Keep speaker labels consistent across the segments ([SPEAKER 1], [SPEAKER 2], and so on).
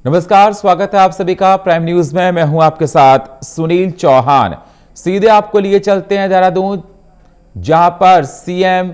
[SPEAKER 1] नमस्कार, स्वागत है आप सभी का प्राइम न्यूज में। मैं हूं आपके साथ सुनील चौहान। सीधे आपको लिए चलते हैं देहरादून, जहां पर सीएम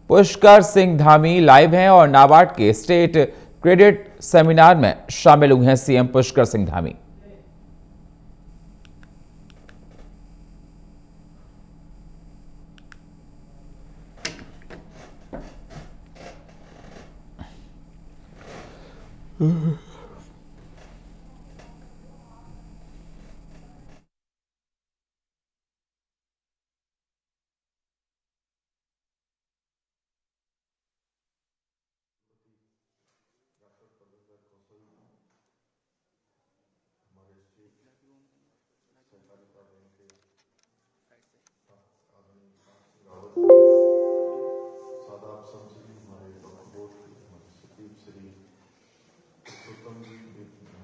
[SPEAKER 1] पुष्कर सिंह धामी लाइव हैं और नाबार्ड के स्टेट क्रेडिट सेमिनार में शामिल हुए हैं सीएम पुष्कर सिंह धामी।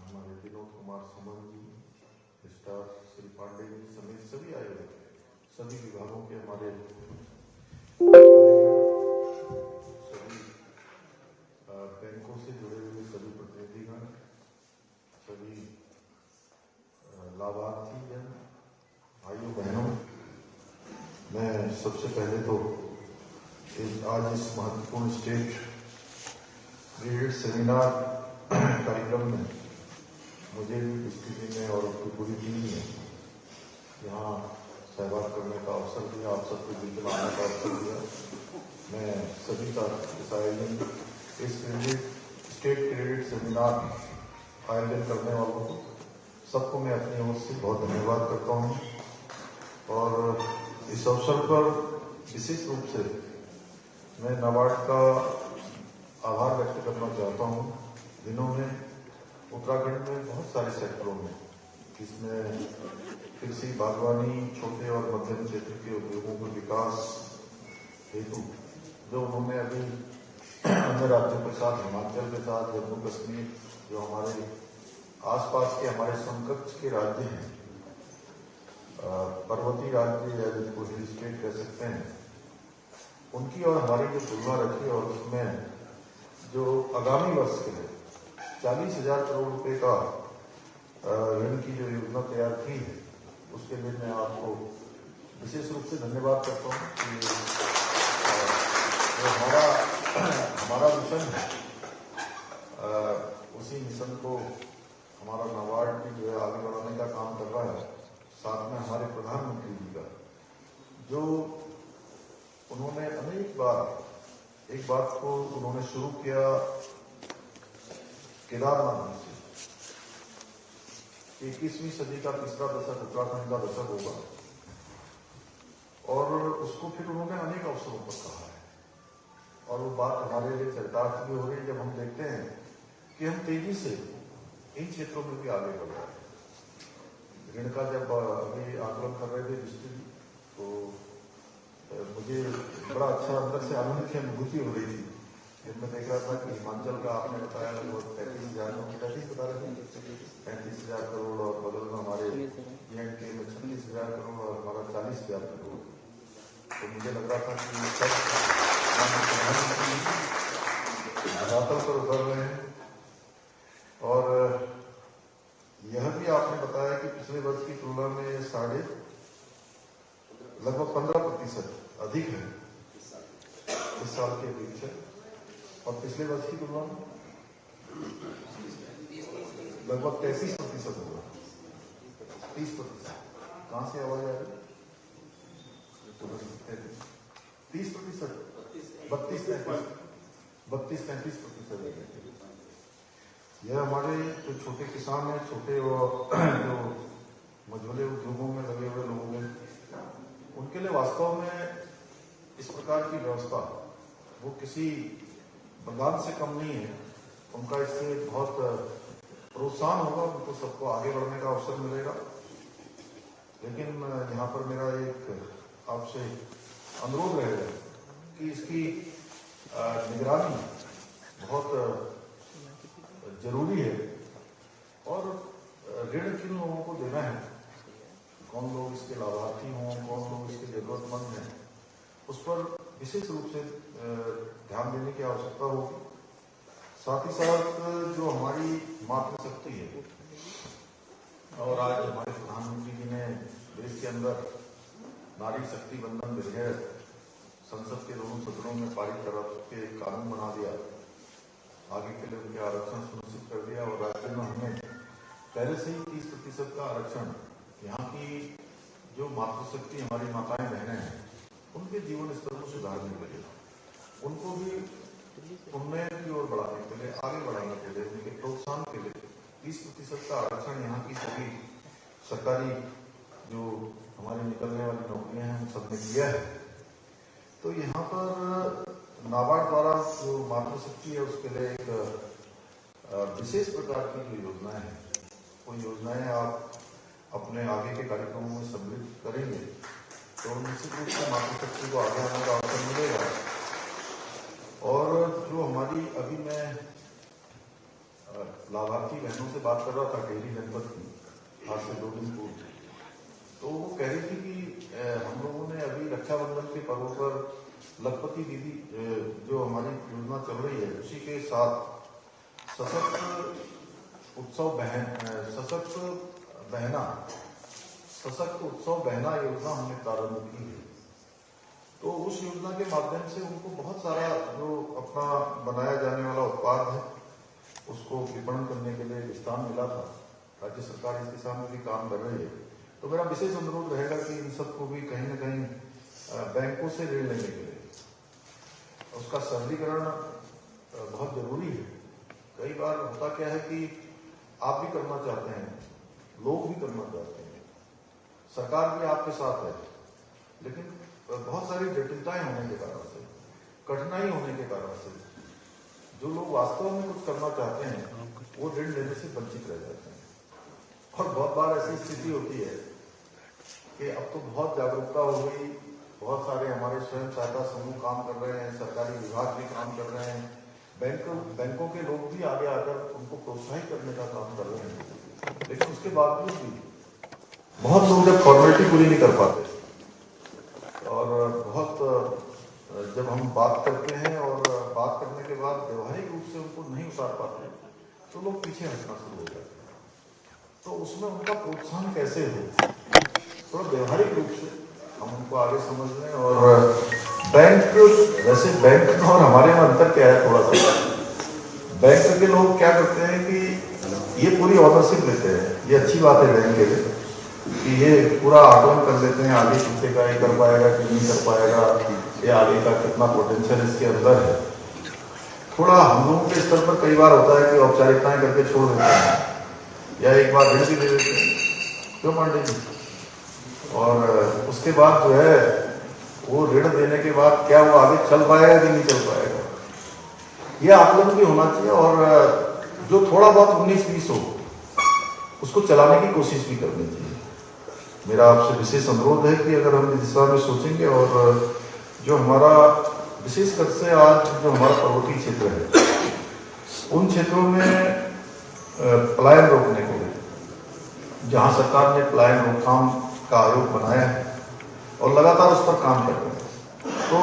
[SPEAKER 2] हमारे विनोद कुमार सुमन जी, स्टार श्री पांडे जी समेत सभी आए हुए थे। सभी विभागों के हमारे सभी बैंकों से जुड़े हुए सभी प्रतिनिधिगण, सभी लाभार्थी जन, भाइयों बहनों, मैं सबसे पहले तो आज इस महत्वपूर्ण स्टेट क्रेडिट सेमिनार कार्यक्रम में मुझे भी डिस्ट्रिक्ट में और उसकी पूरी टीम ने यहाँ सहभाग करने का अवसर दिया, आप सबके बीच में आने का अवसर दिया। मैं सभी का इस आयोजन इस स्टेट क्रेडिट सेमिनार आयोजन करने वालों को सबको मैं अपनी ओर से बहुत धन्यवाद करता हूँ। और इस अवसर पर विशेष रूप से मैं नाबार्ड का आभार व्यक्त करना चाहता हूँ। जिन्होंने उत्तराखंड में बहुत सारे सेक्टरों में, जिसमें कृषि, बागवानी, छोटे और मध्यम क्षेत्र के उद्योगों के विकास हेतु जो उन्होंने अभी अन्य राज्यों के साथ, हिमाचल के साथ, जम्मू कश्मीर, जो हमारे आसपास के हमारे समकक्ष के राज्य हैं, पर्वतीय राज्य या जिनको हिल स्टेट कह सकते हैं, उनकी और हमारी जो तुलना रखी और उसमें जो आगामी वर्ष के लिए 40,000 करोड़ रुपए का ऋण की जो योजना तैयार की है, उसके लिए मैं आपको विशेष रूप से धन्यवाद करता हूँ कि जो हमारा मिशन है, उसी मिशन को हमारा नाबार्ड भी जो है आगे बढ़ाने का काम कर रहा है। साथ में हमारे प्रधानमंत्री जी का जो उन्होंने अनेक बार एक बात को उन्होंने शुरू किया केदारनाथ से, 21वीं सदी का तीसरा दशक उत्तराखंड का दशक होगा, और उसको फिर उन्होंने अनेक अवसरों पर कहा है। और वो बात हमारे लिए चरितार्थ भी हो रही है जब हम देखते हैं कि हम तेजी से इन क्षेत्रों में भी आगे बढ़ रहे हैं। ऋण का जब अभी आकलन कर रहे थे डिस्ट्रिक्ट, तो मुझे बड़ा अच्छा अंदर से आनंद की अनुभूति हो रही थी। मैं देख रहा था कि हिमाचल का आपने बताया लगभग 35,000 बता रहे थे 35,000 करोड़, और बगल में हमारे J&K में 36,000 करोड़ और हमारा 40,000 करोड़। तो मुझे लग रहा था कि ये सब धरातल पर उतर रहे हैं। और यह भी आपने बताया कि पिछले वर्ष की तुलना में लगभग 15% अधिक है इस साल के अपेक्षा, और पिछले वर्ष की तुलना में लगभग 33% होगा। 30%। कहां से आवाज आ रही है? 30%, 32-33%। यह हमारे जो छोटे किसान हैं, छोटे और जो मझोले उद्योगों में लगे हुए लोग हैं, उनके लिए वास्तव में इस प्रकार की व्यवस्था वो किसी बंगाल से कम नहीं है। उनका इससे बहुत प्रोत्साहन होगा, उनको सबको आगे बढ़ने का अवसर मिलेगा। लेकिन यहाँ पर मेरा एक आपसे अनुरोध रहेगा कि इसकी निगरानी बहुत जरूरी है, और ऋण किन लोगों को देना है, कौन लोग इसके लाभार्थी हों, कौन लोग इसके जरूरतमंद हैं, उस पर विशेष रूप से ध्यान देने की आवश्यकता होगी। साथ ही साथ जो हमारी मातृशक्ति है, और आज हमारे प्रधानमंत्री जी ने देश के अंदर नारी शक्ति बंधन विधेयक संसद के दोनों सदनों में पारित करा के कानून बना दिया, आगे के लिए उनके आरक्षण सुनिश्चित कर दिया। और राज्य में हमने पहले से ही 30% का आरक्षण, यहाँ की जो मातृशक्ति हमारी माताएं बहनें हैं उनके जीवन स्तर को सुधारने के लिए, उनको भी उन्नयन की ओर बढ़ाने के लिए, आगे बढ़ाने के लिए, उनके प्रोत्साहन के लिए 30% का आरक्षण यहाँ की सभी सरकारी जो हमारी निकलने वाली नौकरियां हैं उन सब ने किया है। तो यहाँ पर नाबार्ड द्वारा जो मातृशक्ति है उसके लिए एक विशेष प्रकार की जो योजनाएं हैं, वो योजनाएं आप अपने आगे के कार्यक्रमों में सम्मिलित करेंगे तो निश्चित रूप से मातृशक्ति को आगे आने का अवसर मिलेगा। और जो हमारी अभी मैं लाभार्थी बहनों से बात कर रहा था टिहरी जनपद की, आज से 2 दिन पूर्व, तो वो कह रही थी कि हम लोगों ने अभी रक्षाबंधन के पर्व पर लखपति दीदी जो हमारी योजना चल रही है उसी के साथ सशक्त उत्सव बहना योजना हमने प्रारंभ की है। तो उस योजना के माध्यम से उनको बहुत सारा जो अपना बनाया जाने वाला उत्पाद है उसको विपणन करने के लिए स्थान मिला था। राज्य सरकार इस दिशा में भी काम कर रही है। तो मेरा विशेष अनुरोध रहेगा कि इन सबको भी कहीं न कहीं बैंकों से ऋण लेने के लिए उसका सरलीकरण बहुत जरूरी है। कई बार होता क्या है कि आप भी करना चाहते हैं, लोग भी करना चाहते हैं, सरकार भी आपके साथ है, लेकिन बहुत सारी जटिलताएं होने के कारण से, कठिनाई होने के कारण से जो लोग वास्तव में कुछ करना चाहते हैं वो ऋण लेने से वंचित रह जाते हैं। और बहुत बार ऐसी स्थिति होती है कि अब तो बहुत जागरूकता हो गई, बहुत सारे हमारे स्वयं सहायता समूह काम कर रहे हैं, सरकारी विभाग भी काम कर रहे हैं, बैंकों के लोग भी आगे आकर उनको प्रोत्साहित करने का काम कर रहे हैं। लेकिन उसके बावजूद भी बहुत लोग जब फॉर्मेलिटी पूरी नहीं कर पाते और बहुत जब हम बात करते हैं और बात करने के बाद व्यवहारिक रूप से उनको नहीं उतार पाते तो लोग पीछे हटना शुरू हो जाते हैं। तो उसमें उनका प्रोत्साहन कैसे हो, थोड़ा व्यवहारिक रूप से हम उनको आगे समझ लें। और बैंक, वैसे बैंक और हमारे में अंतर क्या है, थोड़ा सा बैंक के लोग क्या करते हैं कि ये पूरी ऑनरशिप लेते हैं। ये अच्छी बात है बैंक के लिए कि ये पूरा आकलन कर लेते हैं आगे पीछे का, ये कर पाएगा कि नहीं कर पाएगा, ये आगे का कितना पोटेंशियल इसके अंदर है। थोड़ा हम लोगों के स्तर पर कई बार होता है कि औपचारिकताएं करके छोड़ देते हैं या एक बार ऋण भी दे देते हैं, क्यों पांडे जी, और उसके बाद जो है वो ऋण देने के बाद क्या वो आगे चल पाएगा कि नहीं चल पाएगा, ये आकलन भी होना चाहिए। और जो थोड़ा बहुत 19-20 हो उसको चलाने की कोशिश भी करनी चाहिए। मेरा आपसे विशेष अनुरोध है कि अगर हम इस दिशा में सोचेंगे और जो हमारा विशेषकर से आज जो हमारा पर्वतीय क्षेत्र है उन क्षेत्रों में पलायन रोकने के लिए, जहां सरकार ने पलायन रोकथाम का आयोग बनाया है और लगातार उस पर काम कर रहे हैं, तो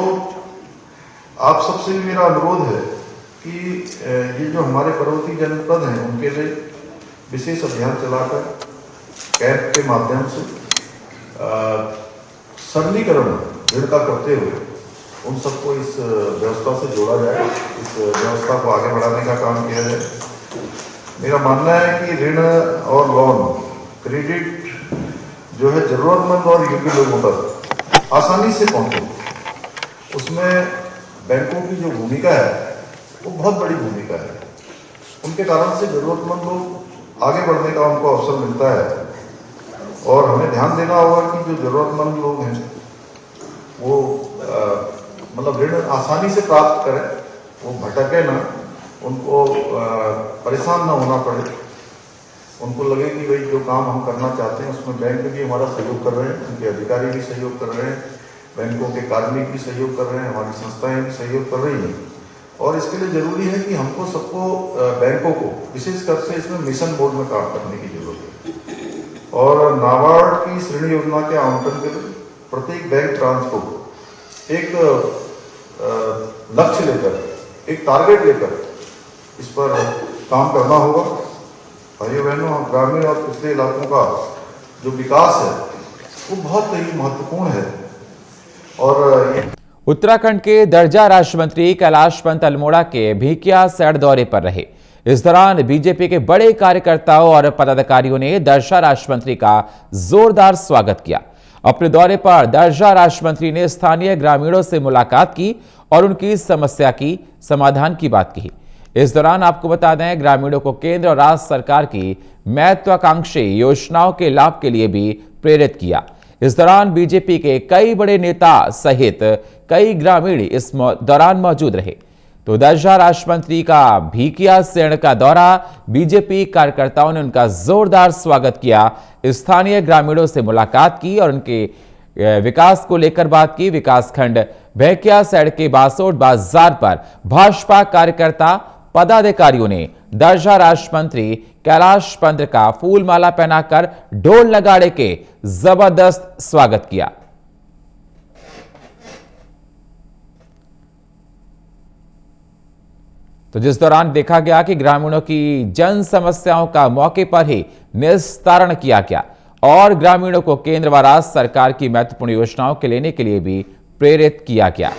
[SPEAKER 2] आप सबसे भी मेरा अनुरोध है कि ये जो हमारे पर्वतीय जनपद हैं उनके लिए विशेष अभियान चलाकर कैंप के माध्यम से सरलीकरण ऋण का करते हुए उन सबको इस व्यवस्था से जोड़ा जाए, इस व्यवस्था को आगे बढ़ाने का काम किया जाए। मेरा मानना है कि ऋण और लोन, क्रेडिट जो है जरूरतमंद और योग्य लोगों तक आसानी से पहुंचे, उसमें बैंकों की जो भूमिका है वो बहुत बड़ी भूमिका है। उनके कारण से जरूरतमंद लोग आगे बढ़ने का उनको अवसर मिलता है। और हमें ध्यान देना होगा कि जो जरूरतमंद लोग हैं वो मतलब ऋण आसानी से प्राप्त करें, वो भटके ना, उनको परेशान ना होना पड़े, उनको लगे कि भाई जो काम हम करना चाहते हैं उसमें बैंक भी हमारा सहयोग कर रहे हैं, उनके अधिकारी भी सहयोग कर रहे हैं, बैंकों के कार्मिक भी सहयोग कर रहे हैं, हमारी संस्थाएं भी सहयोग कर रही हैं। और इसके लिए जरूरी है कि हमको सबको बैंकों को विशेषकर से इसमें मिशन मोड में काम करने की जरूरत है। और नाबार्ड की ऋण योजना के आवंटन के लिए प्रत्येक बैंक ब्रांच को एक लक्ष्य लेकर, एक टारगेट लेकर इस पर काम करना होगा। भाइयों बहनों, ग्रामीण और पिछड़े इलाकों का जो विकास है वो बहुत ही महत्वपूर्ण है। और
[SPEAKER 1] उत्तराखंड के दर्जा राज्य मंत्री कैलाश पंत अल्मोड़ा के भिकियासैड़ दौरे पर रहे। इस दौरान बीजेपी के बड़े कार्यकर्ताओं और पदाधिकारियों ने दर्जा राज्य मंत्री का जोरदार स्वागत किया। अपने दौरे पर दर्जा राज्य मंत्री ने स्थानीय ग्रामीणों से मुलाकात की और उनकी समस्या की समाधान की बात कही। इस दौरान आपको बता दें, ग्रामीणों को केंद्र और राज्य सरकार की महत्वाकांक्षी योजनाओं के लाभ के लिए भी प्रेरित किया। इस दौरान बीजेपी के कई बड़े नेता सहित कई ग्रामीण इस दौरान मौजूद रहे। तो दर्जा राज्य मंत्री का भिकियासैड़ का दौरा, बीजेपी कार्यकर्ताओं ने उनका जोरदार स्वागत किया, स्थानीय ग्रामीणों से मुलाकात की और उनके विकास को लेकर बात की। विकासखंड भिकियासैड़ के बासोट बाजार पर भाजपा कार्यकर्ता पदाधिकारियों ने दर्जा राज्य मंत्री कैलाश पंत का फूल माला पहनाकर ढोल नगाड़े के जबरदस्त स्वागत किया। तो जिस दौरान देखा गया कि ग्रामीणों की जन समस्याओं का मौके पर ही निस्तारण किया गया और ग्रामीणों को केंद्र व राज्य सरकार की महत्वपूर्ण योजनाओं के लेने के लिए भी प्रेरित किया गया।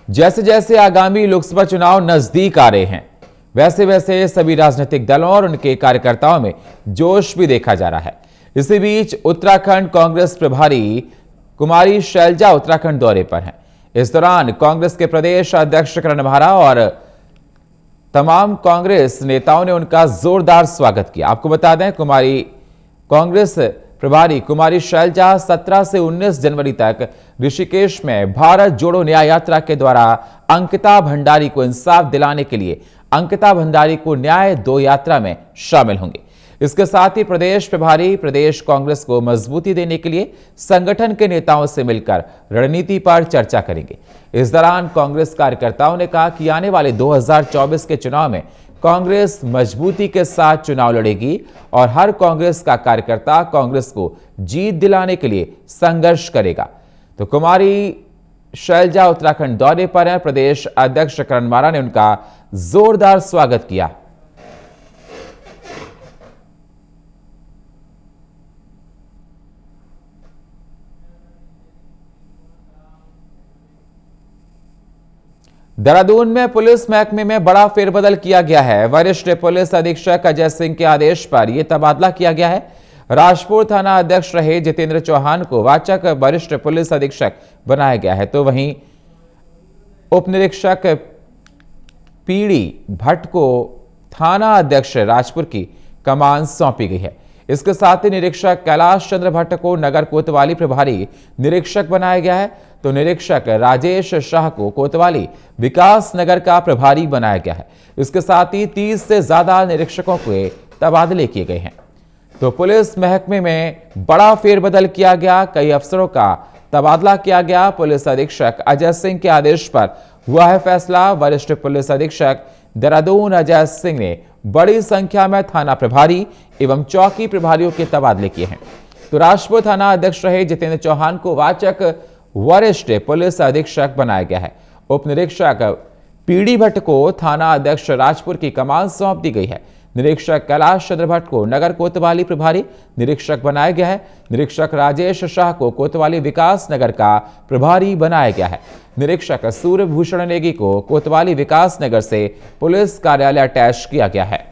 [SPEAKER 1] जैसे जैसे आगामी लोकसभा चुनाव नजदीक आ रहे हैं, वैसे वैसे सभी राजनीतिक दलों और उनके कार्यकर्ताओं में जोश भी देखा जा रहा है। इसी बीच उत्तराखंड कांग्रेस प्रभारी कुमारी शैलजा उत्तराखंड दौरे पर हैं। इस दौरान कांग्रेस के प्रदेश अध्यक्ष करण महारा और तमाम कांग्रेस नेताओं ने उनका जोरदार स्वागत किया। आपको बता दें, कांग्रेस प्रभारी कुमारी शैलजा 17 से 19 जनवरी तक ऋषिकेश में भारत जोड़ो न्याय यात्रा के द्वारा अंकिता भंडारी को इंसाफ दिलाने के लिए अंकिता भंडारी को न्याय दो यात्रा में शामिल होंगे। इसके साथ ही प्रदेश प्रभारी प्रदेश कांग्रेस को मजबूती देने के लिए संगठन के नेताओं से मिलकर रणनीति पर चर्चा करेंगे। इस दौरान कांग्रेस कार्यकर्ताओं ने कहा कि आने वाले 2024 के चुनाव में कांग्रेस मजबूती के साथ चुनाव लड़ेगी और हर कांग्रेस का कार्यकर्ता कांग्रेस को जीत दिलाने के लिए संघर्ष करेगा। तो कुमारी शैलजा उत्तराखंड दौरे पर है। प्रदेश अध्यक्ष करण महारा ने उनका जोरदार स्वागत किया। देहरादून में पुलिस महकमे में बड़ा फेरबदल किया गया है। वरिष्ठ पुलिस अधीक्षक अजय सिंह के आदेश पर यह तबादला किया गया है। राजपुर थाना अध्यक्ष रहे जितेंद्र चौहान को वाचक वरिष्ठ पुलिस अधीक्षक बनाया गया है, तो वहीं उप निरीक्षक पीडी भट्ट को थाना अध्यक्ष राजपुर की कमान सौंपी गई है। इसके साथ ही निरीक्षक कैलाश चंद्र भट्ट को नगर कोतवाली प्रभारी निरीक्षक बनाया गया है, तो निरीक्षक राजेश शाह को कोतवाली विकास नगर का प्रभारी बनाया गया है। इसके साथ ही 30 से ज्यादा निरीक्षकों के तबादले किए गए हैं। तो पुलिस महकमे में बड़ा फेरबदल किया गया, कई अफसरों का तबादला किया गया। पुलिस अधीक्षक अजय सिंह के आदेश पर हुआ है फैसला। वरिष्ठ पुलिस अधीक्षक देहरादून अजय सिंह ने बड़ी संख्या में थाना प्रभारी एवं चौकी प्रभारियों के तबादले किए हैं। तो राजपुर थाना अध्यक्ष रहे जितेंद्र चौहान को वाचक वरिष्ठ पुलिस अधीक्षक बनाया गया है। उप निरीक्षक पीडी भट्ट को थाना अध्यक्ष राजपुर की कमान सौंप दी गई है। निरीक्षक कैलाश चंद्र भट्ट को नगर कोतवाली प्रभारी निरीक्षक बनाया गया है। निरीक्षक राजेश शाह को कोतवाली विकास नगर का प्रभारी बनाया गया है। निरीक्षक सूर्यभूषण नेगी को कोतवाली विकास नगर से पुलिस कार्यालय अटैच किया गया है।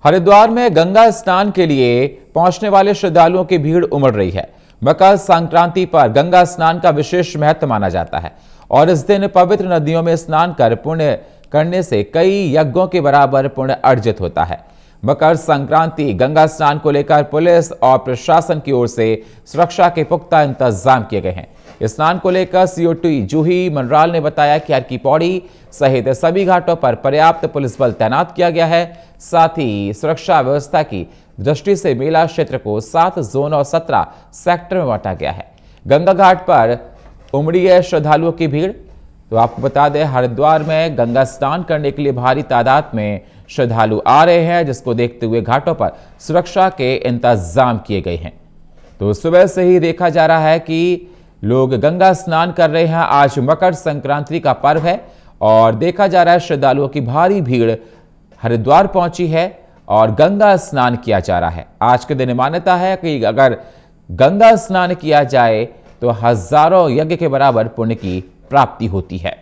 [SPEAKER 1] हरिद्वार में गंगा स्नान के लिए पहुंचने वाले श्रद्धालुओं की भीड़ उमड़ रही है। मकर संक्रांति पर गंगा स्नान का विशेष महत्व माना जाता है और इस दिन पवित्र नदियों में स्नान कर पुण्य करने से कई यज्ञों के बराबर पुण्य अर्जित होता है। मकर संक्रांति गंगा स्नान को लेकर पुलिस और प्रशासन की ओर से सुरक्षा के पुख्ता इंतजाम किए गए हैं। स्नान को लेकर सीओटी जूही मनराल ने बताया कि हर की पौड़ी सहित सभी घाटों पर पर्याप्त पुलिस बल तैनात किया गया है। साथ ही सुरक्षा व्यवस्था की दृष्टि से मेला क्षेत्र को 7 जोन और 17 सेक्टर में बांटा गया है। गंगा घाट पर उमड़ी है श्रद्धालुओं की भीड़। तो आपको बता दें, हरिद्वार में गंगा स्नान करने के लिए भारी तादाद में श्रद्धालु आ रहे हैं, जिसको देखते हुए घाटों पर सुरक्षा के इंतजाम किए गए हैं। तो सुबह से ही देखा जा रहा है कि लोग गंगा स्नान कर रहे हैं। आज मकर संक्रांति का पर्व है और देखा जा रहा है श्रद्धालुओं की भारी भीड़ हरिद्वार पहुंची है और गंगा स्नान किया जा रहा है। आज के दिन मान्यता है कि अगर गंगा स्नान किया जाए तो हजारों यज्ञ के बराबर पुण्य की प्राप्ति होती है।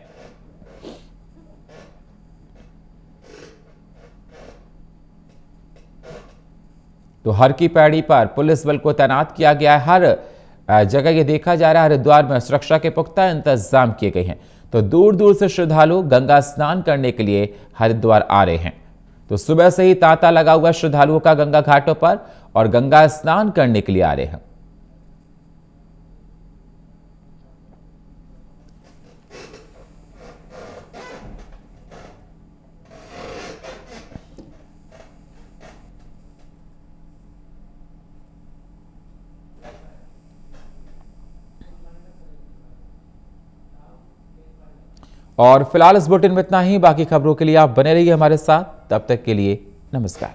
[SPEAKER 1] तो हर की पैड़ी पर पुलिस बल को तैनात किया गया है। हर जगह ये देखा जा रहा है हरिद्वार में सुरक्षा के पुख्ता इंतजाम किए गए हैं। तो दूर दूर से श्रद्धालु गंगा स्नान करने के लिए हरिद्वार आ रहे हैं। तो सुबह से ही तांता लगा हुआ श्रद्धालुओं का गंगा घाटों पर और गंगा स्नान करने के लिए आ रहे हैं। और फिलहाल इस बुलेटिन में इतना ही। बाकी खबरों के लिए आप बने रहिए हमारे साथ। तब तक के लिए नमस्कार।